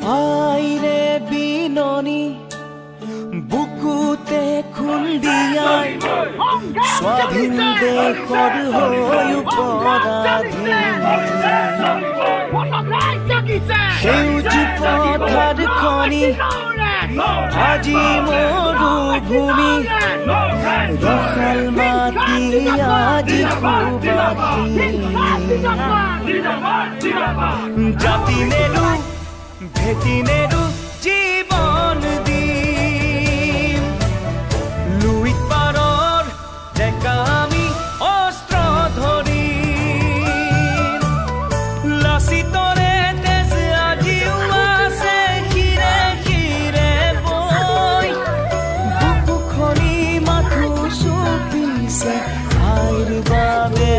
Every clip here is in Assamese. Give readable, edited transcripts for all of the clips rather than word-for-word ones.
আইৰে বিননি বুকুতে খুন্দিয়াই স্বাধীন দেশৰ হৈ পৰাধীন সেউজ পথাৰ খনি আজি মৰুভূমি ৰসাল মাটি আজি সুবাসী জাতি নেৰু ভেটি নেৰু জীবন দিম লুইত পাৰৰ ডেকা আমি অস্ত্ৰ ধৰিম লাচিতৰে তেজ আজিও আছে শিৰে শিৰে বৈ বুকু খনি মাথো চুপিছে আইৰ বাবে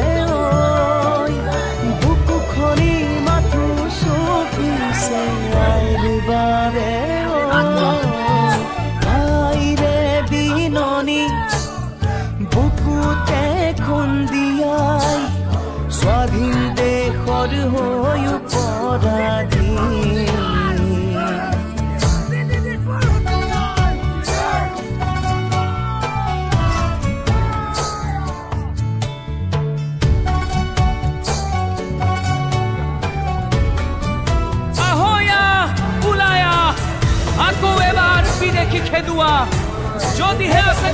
বুকু খনি মাথো চুপিছে আইৰ বাবে আইৰে বিননি বুকুতে খুন্দিয়াই স্বাধীন দেশৰ হৈ পৰাধীন আকৌ এবাৰ বিদেশী খেদুৱা যদিহে আছে